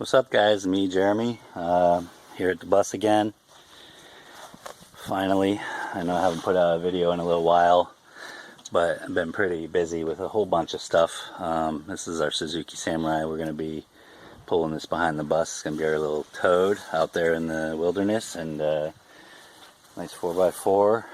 What's up, guys? Me, Jeremy, here at the bus again. Finally, I know I haven't put out a video in a little while, but I've been pretty busy with a whole bunch of stuff. This is our Suzuki Samurai. We're going to be pulling this behind the bus. It's going to be our little toad out there in the wilderness, and nice 4x4,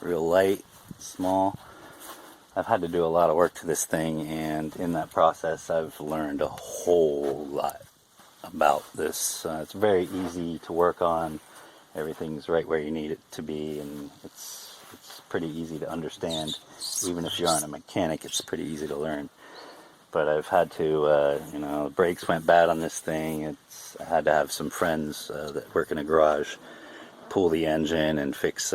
real light, small. I've had to do a lot of work to this thing, and in that process I've learned a whole lot about this. It's very easy to work on. Everything's right where you need it to be, and it's pretty easy to understand. Even if you aren't a mechanic, it's pretty easy to learn. But I've had to, the brakes went bad on this thing. I had to have some friends that work in a garage pull the engine and fix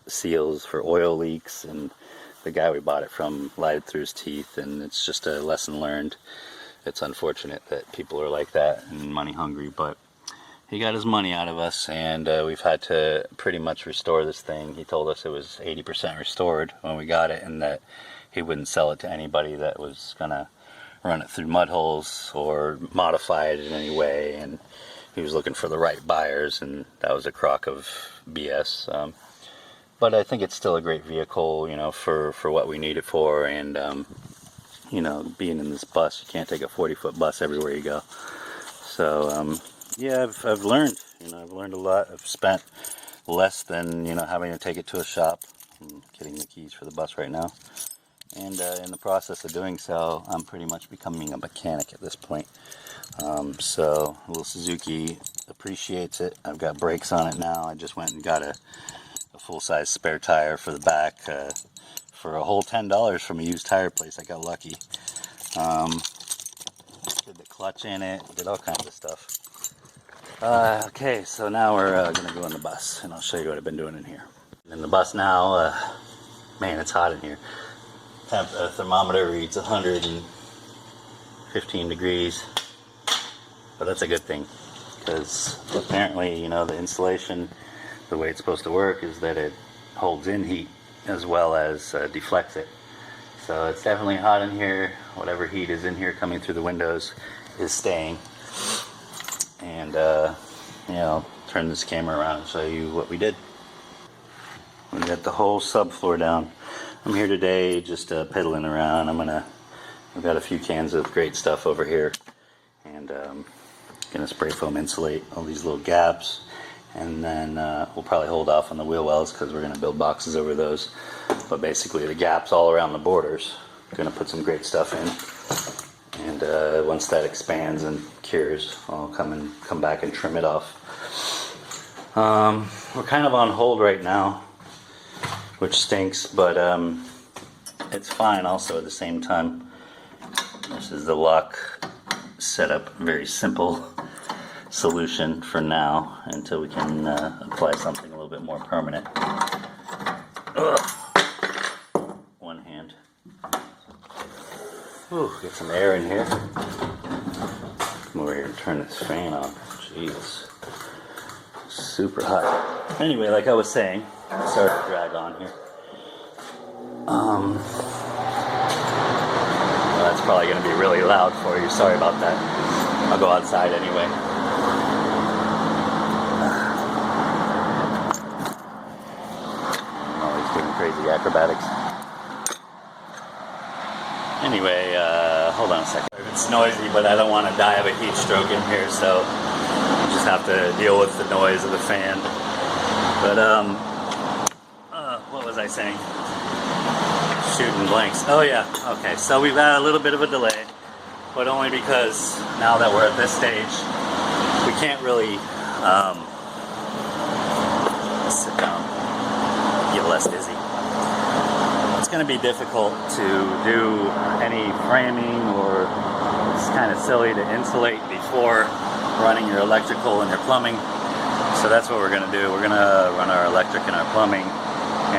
seals for oil leaks, and the guy we bought it from lied through his teeth, and it's just a lesson learned. It's unfortunate that people are like that and money hungry, but he got his money out of us, and we've had to pretty much restore this thing. He told us it was 80% restored when we got it, and that he wouldn't sell it to anybody that was gonna run it through mud holes or modify it in any way, and he was looking for the right buyers, and that was a crock of BS. But I think it's still a great vehicle, for what we need it for. And, being in this bus, you can't take a 40-foot bus everywhere you go. So, yeah, I've learned, I've learned a lot. I've spent less than, having to take it to a shop. I'm getting the keys for the bus right now. And in the process of doing so, I'm pretty much becoming a mechanic at this point. So, little Suzuki appreciates it. I've got brakes on it now. I just went and got a full-size spare tire for the back for a whole $10 from a used tire place. I got lucky. Did the clutch in it, did all kinds of stuff. Okay, so now we're gonna go on the bus, and I'll show you what I've been doing in here. In the bus now, man, it's hot in here. Thermometer reads 115 degrees, but that's a good thing, because apparently, the insulation, the way it's supposed to work is that it holds in heat as well as deflects it. So it's definitely hot in here. Whatever heat is in here coming through the windows is staying. And I'll turn this camera around and show you what we did. We got the whole subfloor down. I'm here today just pedaling around. I've got a few cans of great stuff over here, and gonna spray foam insulate all these little gaps. And then we'll probably hold off on the wheel wells because we're going to build boxes over those. But basically the gaps all around the borders, going to put some great stuff in. And once that expands and cures, I'll come back and trim it off. We're kind of on hold right now, which stinks, but it's fine also at the same time. This is the lock setup, very simple solution for now until we can apply something a little bit more permanent. Ugh. One hand. Ooh, get some air in here. Come over here and turn this fan on. Jeez. Super hot. Anyway, like I was saying, it started to drag on here. Well, that's probably going to be really loud for you. Sorry about that. I'll go outside anyway. Crazy acrobatics. Anyway, hold on a second. It's noisy, but I don't want to die of a heat stroke in here, so you just have to deal with the noise of the fan. But, what was I saying? Shooting blanks. Oh yeah, okay, so we've had a little bit of a delay, but only because now that we're at this stage, we can't really, sit down, get less dizzy. It's going to be difficult to do any framing, or it's kind of silly to insulate before running your electrical and your plumbing. So that's what we're going to do. We're going to run our electric and our plumbing,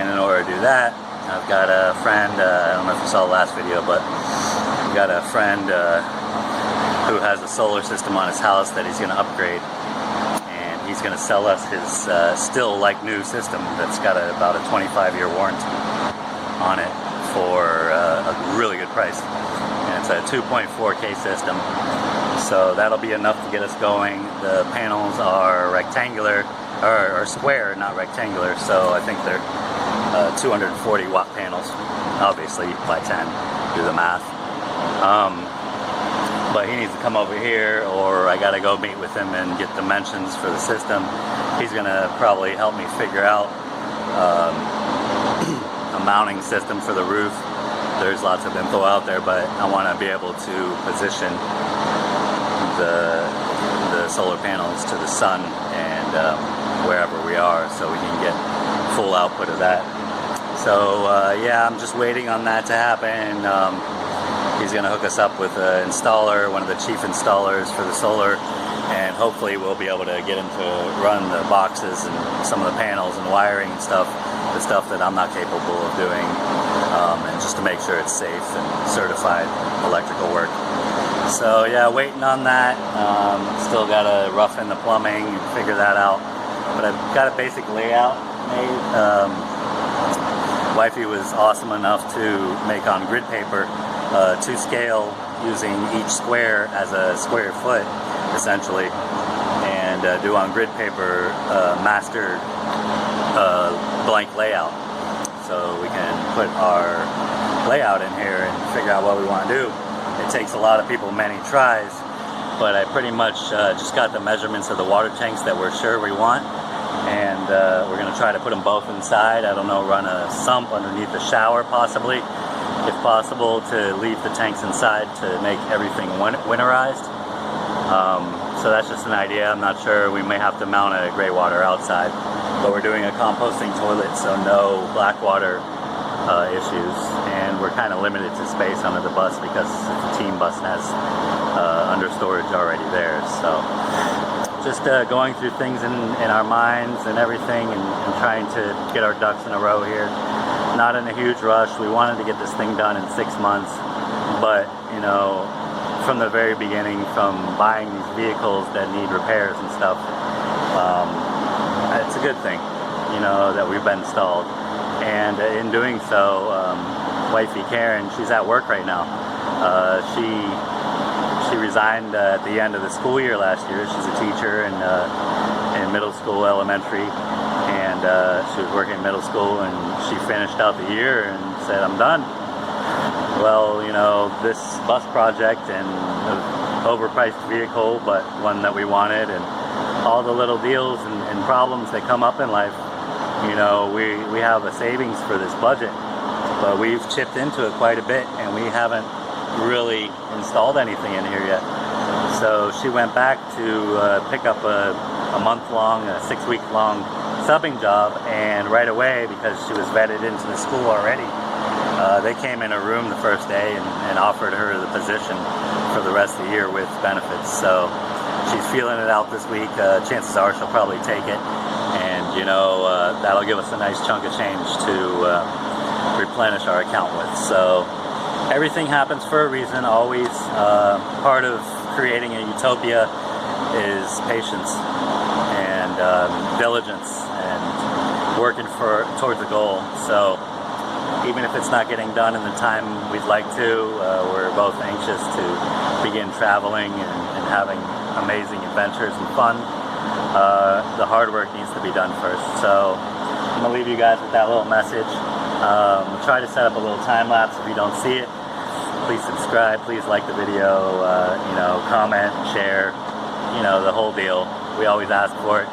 and in order to do that, I've got a friend, I don't know if you saw the last video, but I've got a friend who has a solar system on his house that he's going to upgrade, and he's going to sell us his still like new system that's got about a 25-year warranty on it for a really good price. And it's a 2.4K system, So that'll be enough to get us going. The panels are rectangular, or square, not rectangular, so I think they're 240 watt panels, obviously by 10, do the math. But he needs to come over here, or I gotta go meet with him and get dimensions for the system. He's gonna probably help me figure out a mounting system for the roof. There's lots of info out there, but I want to be able to position the solar panels to the sun and wherever we are, so we can get full output of that. So yeah, I'm just waiting on that to happen. He's going to hook us up with an installer, one of the chief installers for the solar, and hopefully we'll be able to get him to run the boxes and some of the panels and wiring and stuff, the stuff that I'm not capable of doing, and just to make sure it's safe and certified electrical work. So yeah, waiting on that. Still got to rough in the plumbing and figure that out, but I've got a basic layout made. Wifey was awesome enough to make on grid paper to scale, using each square as a square foot essentially, and do on grid paper master blank layout, so we can put our layout in here and figure out what we want to do. It takes a lot of people many tries, but I pretty much just got the measurements of the water tanks that we're sure we want, and we're going to try to put them both inside. I don't know, run a sump underneath the shower possibly, if possible, to leave the tanks inside to make everything winterized. So that's just an idea. I'm not sure. We may have to mount a gray water outside, but we're doing a composting toilet, so no black water issues, and we're kind of limited to space under the bus because it's a team bus and has under storage already there. So just going through things in our minds and everything, and trying to get our ducks in a row here. Not in a huge rush. We wanted to get this thing done in 6 months, but you know, from the very beginning, from buying these vehicles that need repairs and stuff, it's a good thing, you know, that we've been installed. And in doing so, wifey Karen, she's at work right now. She resigned at the end of the school year last year. She's a teacher in middle school, elementary, and she was working in middle school, and she finished out the year and said, "I'm done." Well, you know, this bus project and an overpriced vehicle, but one that we wanted, and all the little deals and problems that come up in life, you know, we have a savings for this budget, but we've chipped into it quite a bit, and we haven't really installed anything in here yet. So she went back to pick up a month-long, a 6-week-long subbing job, and right away, because she was vetted into the school already, they came in her room the first day and offered her the position for the rest of the year with benefits. So she's feeling it out this week. Chances are she'll probably take it, and you know, that'll give us a nice chunk of change to replenish our account with. So everything happens for a reason, always. Part of creating a utopia is patience and diligence and working towards a goal. So even if it's not getting done in the time we'd like to, we're both anxious to begin traveling and having amazing adventures and fun. The hard work needs to be done first. So I'm gonna leave you guys with that little message. We'll try to set up a little time lapse. If you don't see it, please subscribe, please like the video, you know, comment, share, you know, the whole deal. We always ask for it,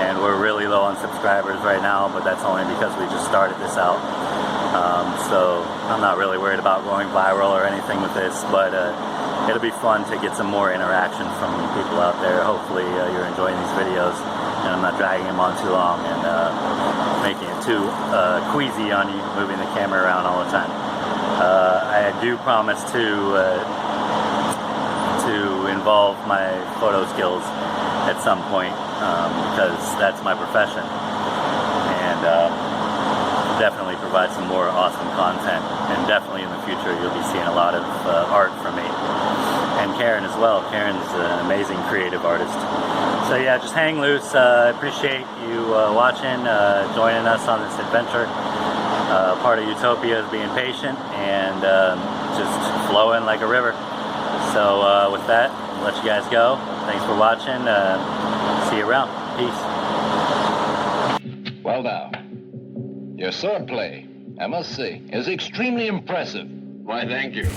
and we're really low on subscribers right now, but that's only because we just started this out. So I'm not really worried about going viral or anything with this, but it'll be fun to get some more interaction from people out there. Hopefully you're enjoying these videos, and I'm not dragging them on too long and making it too queasy on you, moving the camera around all the time. I do promise to involve my photo skills at some point, because that's my profession, and definitely provide some more awesome content, and definitely in the future you'll be seeing a lot of art from me, and Karen as well. Karen's an amazing creative artist. So yeah, just hang loose. I appreciate you watching, joining us on this adventure. Part of Utopia is being patient and just flowing like a river. So with that, I'll let you guys go. Thanks for watching. See you around. Peace. Well now, your swordplay, I must say, is extremely impressive. Why, thank you.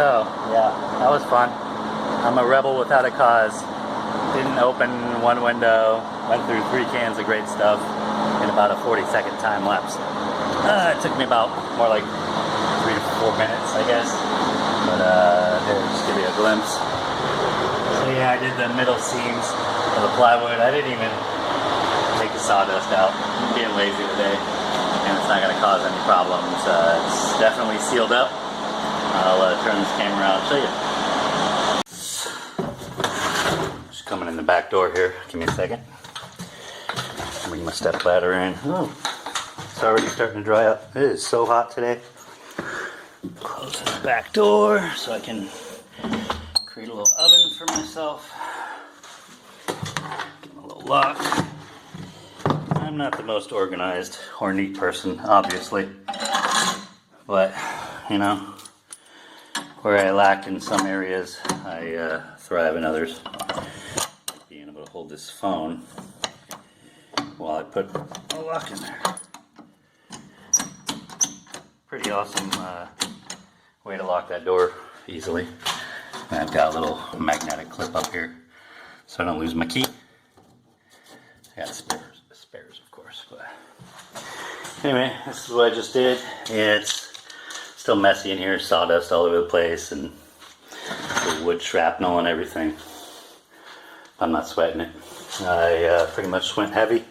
So, yeah, that was fun. I'm a rebel without a cause. Didn't open one window, went through 3 cans of great stuff in about a 40-second time lapse. It took me about more like 3 to 4 minutes, I guess. But here, just give you a glimpse. So yeah, I did the middle seams of the plywood. I didn't even take the sawdust out. I'm being lazy today, and it's not going to cause any problems. It's definitely sealed up. I'll turn this camera around and show you. Just coming in the back door here. Give me a second. Bring my step ladder in. Oh, it's already starting to dry up. It is so hot today. Close the back door so I can create a little oven for myself. Give a little lock. I'm not the most organized or neat person, obviously, but you know, where I lack in some areas, I thrive in others. Being able to hold this phone while I put a lock in there. Pretty awesome way to lock that door easily. And I've got a little magnetic clip up here so I don't lose my key. I got spares of course. But anyway, this is what I just did. It's still messy in here, sawdust all over the place, and the wood shrapnel and everything. I'm not sweating it. I pretty much went heavy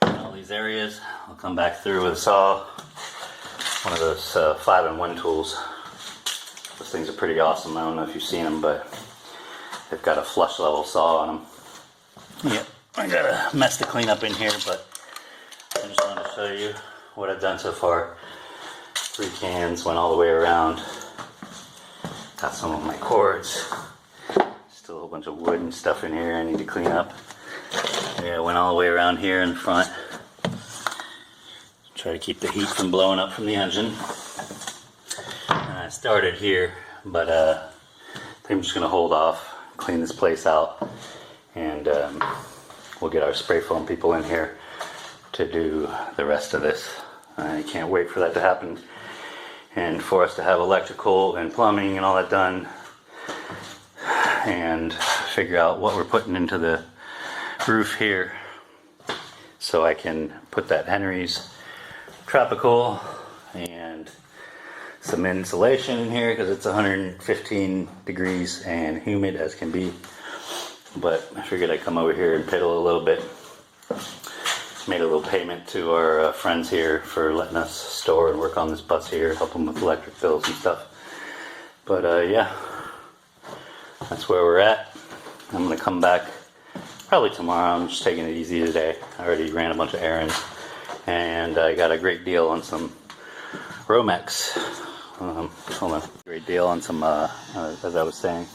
in all these areas. I'll come back through with a saw, one of those 5-in-1 tools. Those things are pretty awesome. I don't know if you've seen them, but they've got a flush level saw on them. Yep, I got a mess to clean up in here, but I just wanted to show you what I've done so far. 3 cans, went all the way around. Got some of my cords. Still a whole bunch of wood and stuff in here I need to clean up. Yeah, went all the way around here in front. Try to keep the heat from blowing up from the engine. And I started here, but I think I'm just going to hold off, clean this place out, and we'll get our spray foam people in here to do the rest of this. I can't wait for that to happen, and for us to have electrical and plumbing and all that done, and figure out what we're putting into the roof here, so I can put that Henry's Tropical and some insulation in here, because it's 115 degrees and humid as can be. But I figured I'd come over here and piddle a little bit. Made a little payment to our friends here for letting us store and work on this bus here, help them with electric bills and stuff. But yeah, that's where we're at. I'm gonna come back probably tomorrow. I'm just taking it easy today. I already ran a bunch of errands, and I got a great deal on some Romex. Hold on. Great deal on some, as I was saying,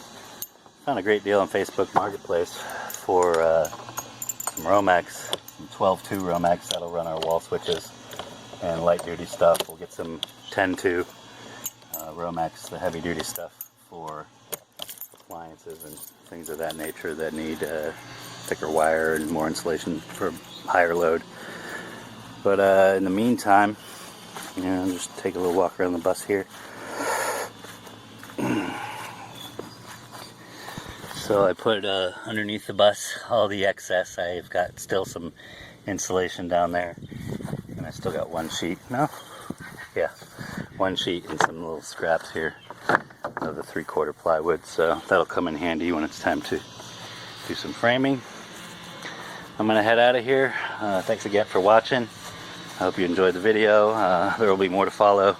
found a great deal on Facebook Marketplace for some Romex. 12-2 Romex that'll run our wall switches and light duty stuff. We'll get some 10-2 Romex, the heavy duty stuff for appliances and things of that nature that need thicker wire and more insulation for higher load. But in the meantime, you know, just take a little walk around the bus here. So I put underneath the bus all the excess. I've got still some insulation down there, and I still got one sheet. No? Yeah, one sheet and some little scraps here of the 3/4 plywood. So that'll come in handy when it's time to do some framing. I'm gonna head out of here. Thanks again for watching. I hope you enjoyed the video. There will be more to follow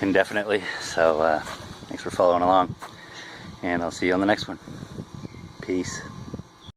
indefinitely. So thanks for for following along, and I'll see you on the next one. Peace.